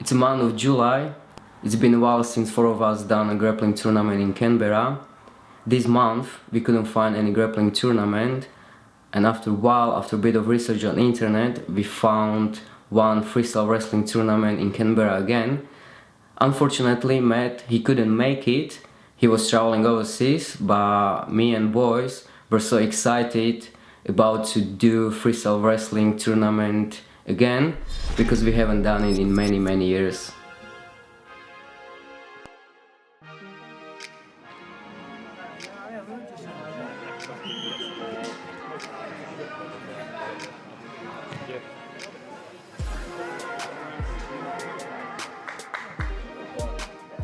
It's a month of July. It's been a while since four of us done a grappling tournament in Canberra. This month we couldn't find any grappling tournament, and after a while, after a bit of research on the internet, we found one freestyle wrestling tournament in Canberra again. Unfortunately, Matt, he couldn't make it. He was traveling overseas, but me and boys were so excited about to do freestyle wrestling tournament again, because we haven't done it in many years.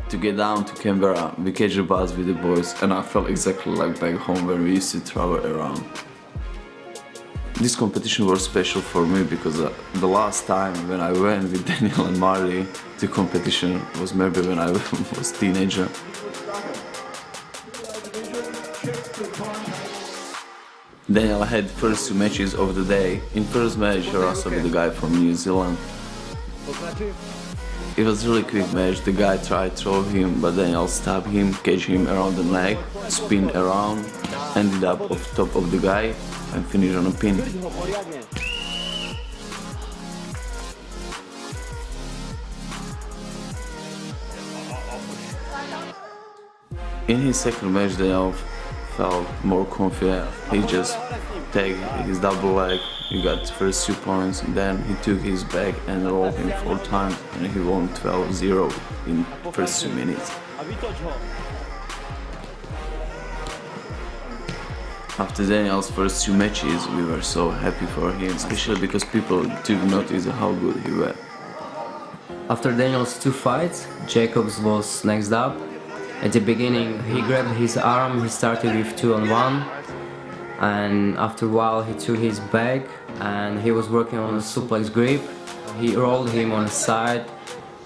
To get down to Canberra, we catch a bus with the boys, and I felt exactly like back home when we used to travel around. This competition was special for me because the last time when I went with Daniel and Marley to competition was maybe when I was a teenager. Daniel had first two matches of the day. In first match, he wrestled with the guy from New Zealand. It was a really quick match. The guy tried to throw him, but Daniel stabbed him, catch him around the neck, spin around, ended up off top of the guy and finished on a pin. In his second match, Daniel felt more confident. He just take his double leg, he got first 2 points, then he took his back and rolled him 4 times, and he won 12-0 in first 2 minutes. After Daniel's first 2 matches, we were so happy for him, especially because people took notice of how good he was. After Daniel's 2 fights, JAWZ was next up. At the beginning, he grabbed his arm, he started with 2-on-1, and after a while he took his back and he was working on a suplex grip. He rolled him on the side,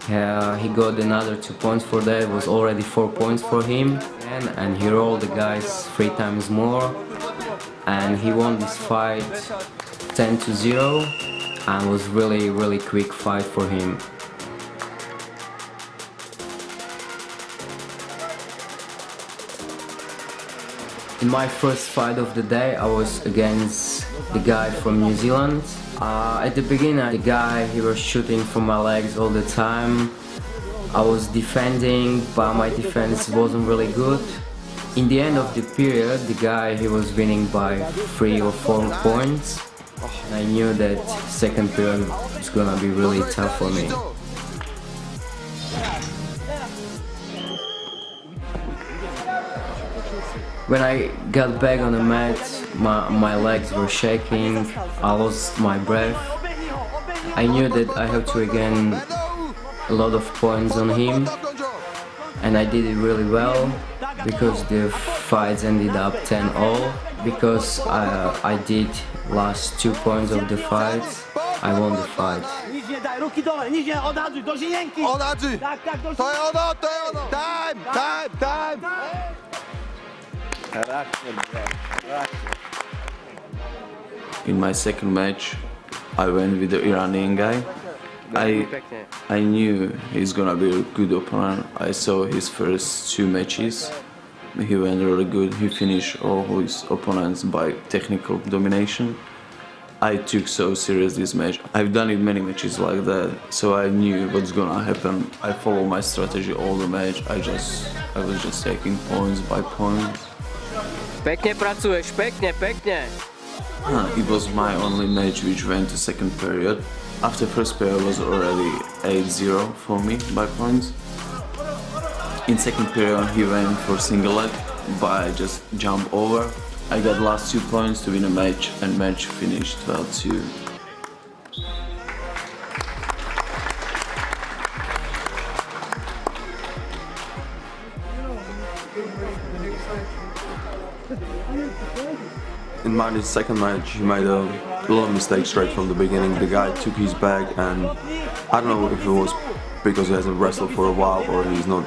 he got another 2 points for that, it was already 4 points for him, and he rolled the guys 3 times more, and he won this fight 10-0, and was really quick fight for him. In my first fight of the day, I was against the guy from New Zealand. At the beginning, the guy, he was shooting from my legs all the time. I was defending, but my defense wasn't really good. In the end of the period, the guy, he was winning by 3 or 4 points. And I knew that second period was gonna be really tough for me. When I got back on the mat, my legs were shaking, I lost my breath. I knew that I have to again a lot of points on him, and I did it really well because the fights ended up 10-all. Because I did last 2 points of the fight, I won the fight. In my second match, I went with the Iranian guy. I knew he's gonna be a good opponent. I saw his first 2 matches. He went really good. He finished all his opponents by technical domination. I took so serious this match. I've done it many matches like that, so I knew what's gonna happen. I followed my strategy all the match. I was just taking points by points. Pekne pracuješ, pekne. It was my only match which went to second period. After first period was already 8-0 for me by points. In second period he went for single leg, but I just jumped over. I got last 2 points to win a match, and match finished 12-2. In my second match, he made a little mistake straight from the beginning. The guy took his back, and I don't know if it was because he hasn't wrestled for a while or he's not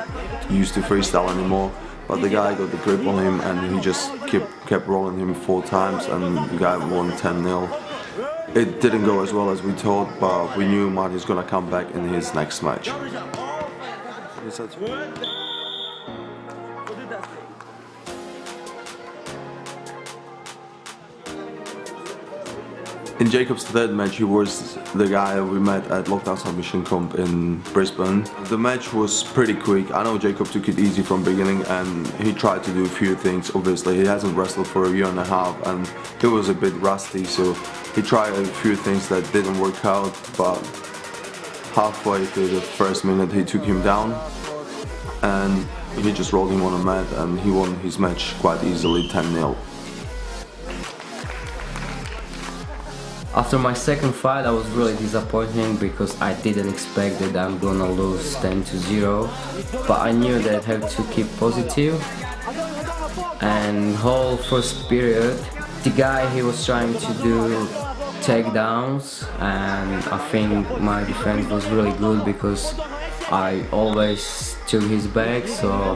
used to freestyle anymore, but the guy got the grip on him and he just kept rolling him 4 times, and the guy won 10-0. It didn't go as well as we thought, but we knew Marty's gonna come back in his next match. In Jacob's third match, he was the guy we met at Lockdown Submission Comp in Brisbane. The match was pretty quick. I know Jacob took it easy from beginning and he tried to do a few things. Obviously, he hasn't wrestled for a year and a half and he was a bit rusty, so he tried a few things that didn't work out, but halfway through the first minute he took him down and he just rolled him on a mat and he won his match quite easily, 10-0. After my second fight, I was really disappointed because I didn't expect that I'm gonna lose 10-0, but I knew that I have to keep positive. And whole first period, the guy he was trying to do takedowns, and I think my defense was really good because I always took his back, so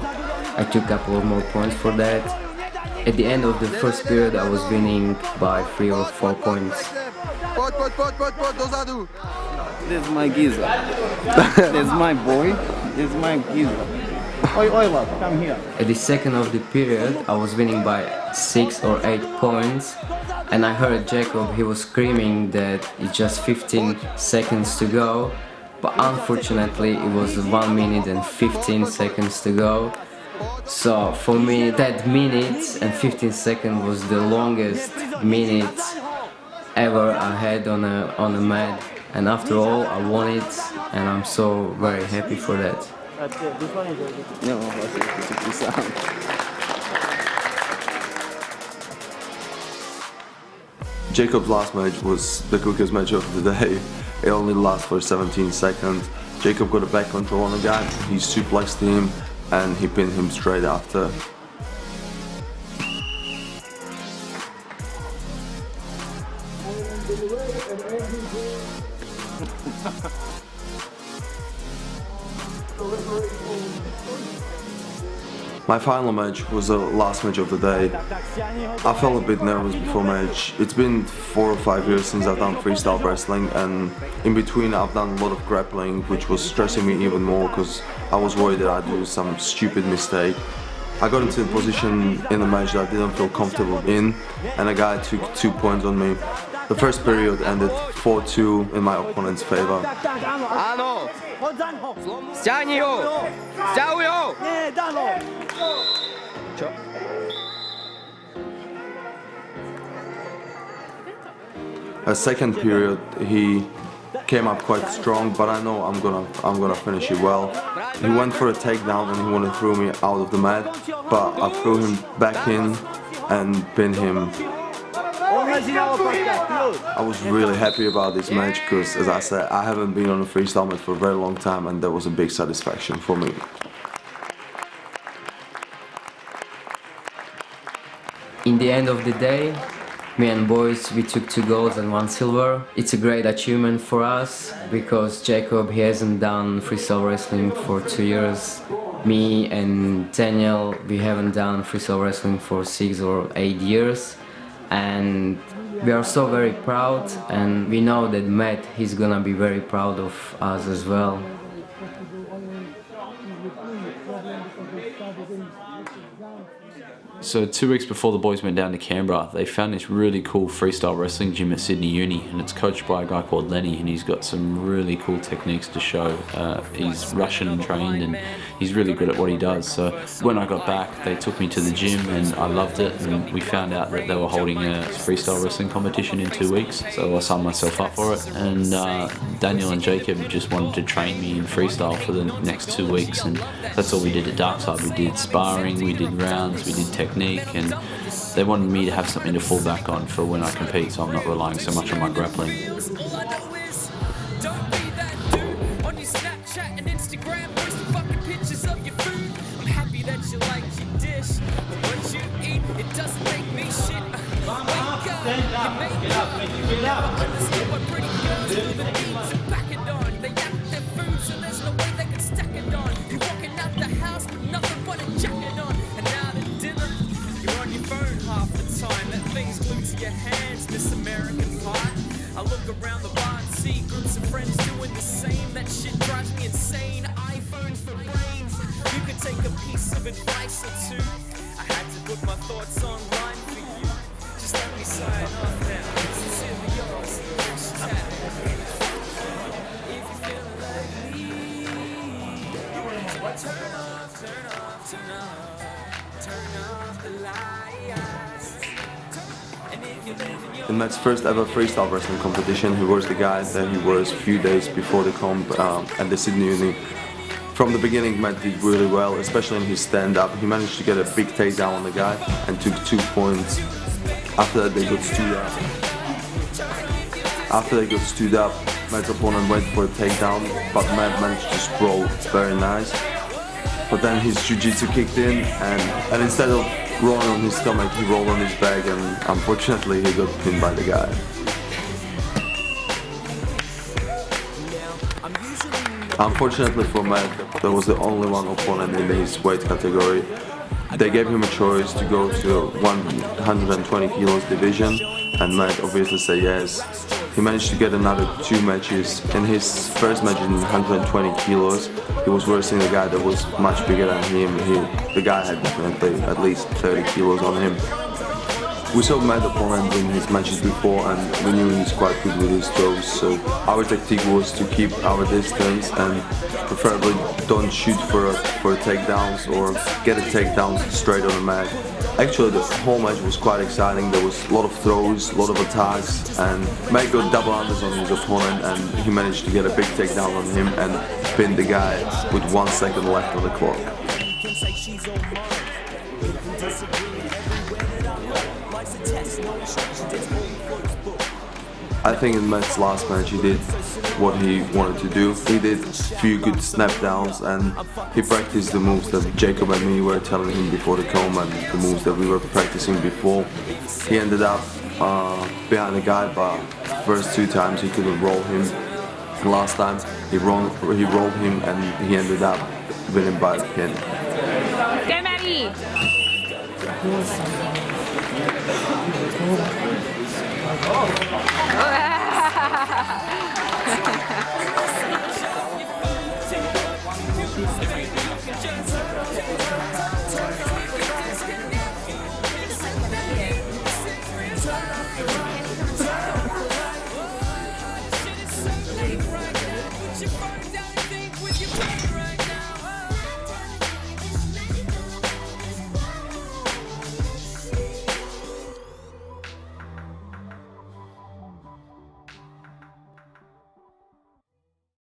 I took a couple of more points for that. At the end of the first period, I was winning by 3 or 4 points. This is my geezer. This is my boy. This is my geezer. Oi, love, come here. At the second of the period, I was winning by 6 or 8 points, and I heard Jacob, he was screaming that it's just 15 seconds to go, but unfortunately it was 1 minute and 15 seconds to go. So for me, that minute and 15 seconds was the longest minute ever I had on a mat, and after all I won it and I'm so very happy for that. Jacob's last match was the quickest match of the day. It only lasted for 17 seconds. Jacob got a back control on the guy, he suplexed him and he pinned him straight after. My final match was the last match of the day. I felt a bit nervous before match. It's been 4 or 5 years since I've done freestyle wrestling, and in between I've done a lot of grappling, which was stressing me even more because I was worried that I'd do some stupid mistake. I got into a position in the match that I didn't feel comfortable in, and a guy took 2 points on me. The first period ended 4-2 in my opponent's favor. Áno! Stiahni ho! Stiahuj ho! Čo? A second period, he came up quite strong, but I know I'm gonna finish it well. He went for a takedown and he wanted to throw me out of the mat, but I threw him back in and pinned him. I was really happy about this match because, as I said, I haven't been on a freestyle match for a very long time, and that was a big satisfaction for me. In the end of the day, me and boys, we took 2 golds and 1 silver. It's a great achievement for us because Jacob, he hasn't done freestyle wrestling for 2 years. Me and Daniel, we haven't done freestyle wrestling for 6 or 8 years. And we are so very proud, and we know that Matt, he's gonna be very proud of us as well. So 2 weeks before the boys went down to Canberra, they found this really cool freestyle wrestling gym at Sydney Uni, and it's coached by a guy called Lenny, and he's got some really cool techniques to show. He's Russian trained and he's really good at what he does. So when I got back, they took me to the gym and I loved it, and we found out that they were holding a freestyle wrestling competition in 2 weeks, so I signed myself up for it. And Daniel and Jacob just wanted to train me in freestyle for the next 2 weeks, and that's all we did at Darkside. We did sparring, we did rounds, we did technique, and they wanted me to have something to fall back on for when I compete, so I'm not relying so much on my grappling. Half the time, that thing's glued to your hands, Miss American Pie. I look around the bar and see groups of friends doing the same. That shit drives me insane. iPhones for brains. You could take a piece of advice or two. I had to put my thoughts online for you. Just let me sign off now. Sincerely yours, hashtag. If you feel like me, turn off, turn off, turn off. Turn off the lights. And if you live in your In Matt's first ever freestyle wrestling competition, he was the guy that he was a few days before the comp at the Sydney Uni. From the beginning, Matt did really well, especially in his stand-up. He managed to get a big takedown on the guy and took 2 points. After that, they got stood up. After they got stood up, Matt's opponent went for a takedown, but Matt managed to sprawl very nice. But then his jiu-jitsu kicked in, and instead of rolling on his stomach, he rolled on his back, and unfortunately he got pinned by the guy. Unfortunately for Matt, that was the only one opponent in his weight category. They gave him a choice to go to 120 kilos division, and Matt obviously said yes. He managed to get another 2 matches. In his first match in 120 kilos, he was wrestling a guy that was much bigger than him. The guy had definitely at least 30 kilos on him. We saw Matt opponent win his matches before, and we knew he's quite good with his throws, so our tactic was to keep our distance and preferably don't shoot for takedowns or get a takedown straight on the mat. Actually, the whole match was quite exciting. There was a lot of throws, a lot of attacks, and Matt got double unders on his opponent, and he managed to get a big takedown on him and pin the guy with 1 second left on the clock. I think in Matt's last match he did what he wanted to do. He did a few good snap downs, and he practiced the moves that Jacob and me were telling him before the comb and the moves that we were practicing before. He ended up behind the guy, but first 2 times he couldn't roll him. And last time he rolled him and he ended up winning by a pin. Get ready!